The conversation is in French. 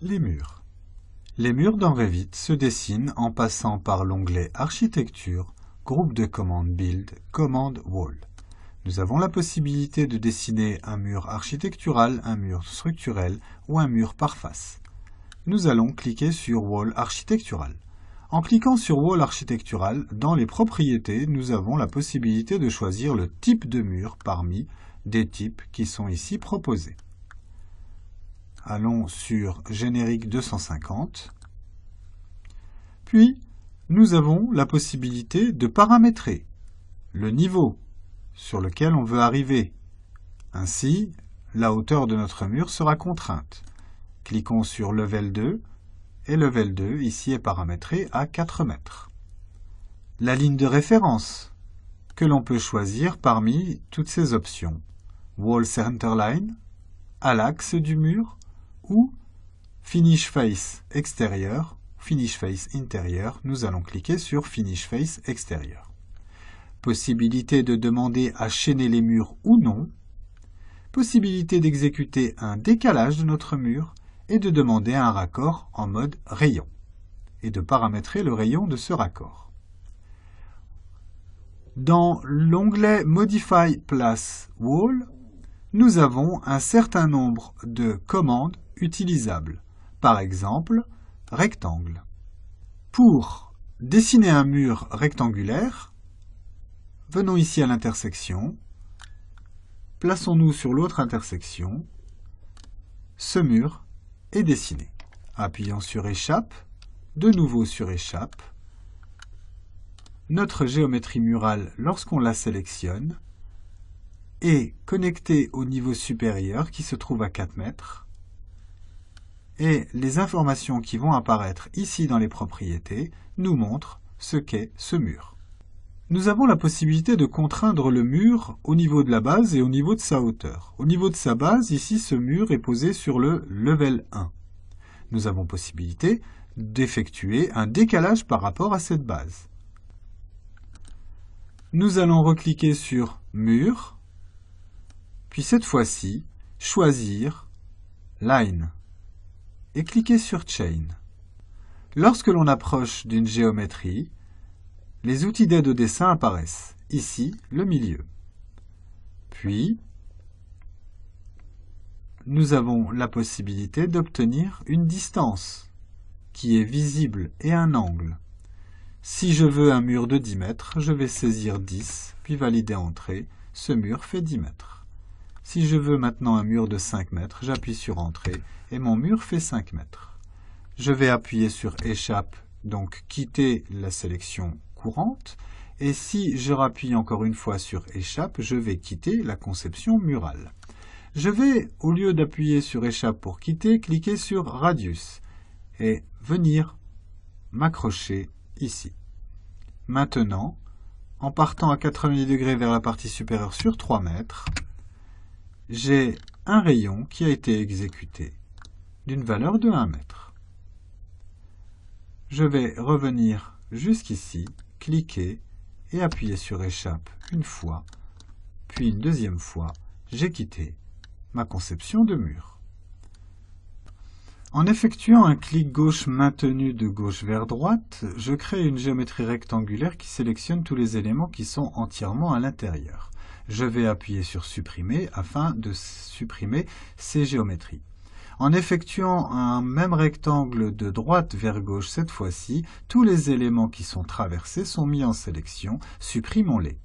Les murs. Les murs dans Revit se dessinent en passant par l'onglet Architecture, groupe de commandes Build, commande Wall. Nous avons la possibilité de dessiner un mur architectural, un mur structurel ou un mur par face. Nous allons cliquer sur Wall architectural. En cliquant sur Wall architectural, dans les propriétés, nous avons la possibilité de choisir le type de mur parmi des types qui sont ici proposés. Allons sur Générique 250. Puis, nous avons la possibilité de paramétrer le niveau sur lequel on veut arriver. Ainsi, la hauteur de notre mur sera contrainte. Cliquons sur Level 2 et Level 2 ici est paramétré à 4 mètres. La ligne de référence que l'on peut choisir parmi toutes ces options. Wall Centerline, à l'axe du mur, ou Finish Face extérieur, Finish Face intérieur, nous allons cliquer sur Finish Face extérieur. Possibilité de demander à chaîner les murs ou non. Possibilité d'exécuter un décalage de notre mur et de demander un raccord en mode rayon et de paramétrer le rayon de ce raccord. Dans l'onglet Modify Place Wall, nous avons un certain nombre de commandes utilisables. Par exemple, rectangle. Pour dessiner un mur rectangulaire, venons ici à l'intersection, plaçons-nous sur l'autre intersection, ce mur est dessiné. Appuyons sur Échappe, de nouveau sur Échappe. Notre géométrie murale, lorsqu'on la sélectionne, est connectée au niveau supérieur qui se trouve à 4 mètres. Et les informations qui vont apparaître ici dans les propriétés nous montrent ce qu'est ce mur. Nous avons la possibilité de contraindre le mur au niveau de la base et au niveau de sa hauteur. Au niveau de sa base, ici, ce mur est posé sur le level 1. Nous avons possibilité d'effectuer un décalage par rapport à cette base. Nous allons recliquer sur Mur, puis cette fois-ci, choisir Line et cliquer sur Chain. Lorsque l'on approche d'une géométrie, les outils d'aide au dessin apparaissent. Ici, le milieu. Puis, nous avons la possibilité d'obtenir une distance qui est visible et un angle. Si je veux un mur de 10 mètres, je vais saisir 10, puis valider Entrée. Ce mur fait 10 mètres. Si je veux maintenant un mur de 5 mètres, j'appuie sur Entrée et mon mur fait 5 mètres. Je vais appuyer sur Échappe, donc quitter la sélection courante. Et si je rappuie encore une fois sur Échappe, je vais quitter la conception murale. Je vais, au lieu d'appuyer sur Échappe pour quitter, cliquer sur Radius et venir m'accrocher ici. Maintenant, en partant à 90 degrés vers la partie supérieure sur 3 mètres, j'ai un rayon qui a été exécuté d'une valeur de 1 mètre. Je vais revenir jusqu'ici, cliquer et appuyer sur Échappe une fois, puis une deuxième fois, j'ai quitté ma conception de mur. En effectuant un clic gauche maintenu de gauche vers droite, je crée une géométrie rectangulaire qui sélectionne tous les éléments qui sont entièrement à l'intérieur. Je vais appuyer sur Supprimer afin de supprimer ces géométries. En effectuant un même rectangle de droite vers gauche cette fois-ci, tous les éléments qui sont traversés sont mis en sélection. Supprimons-les.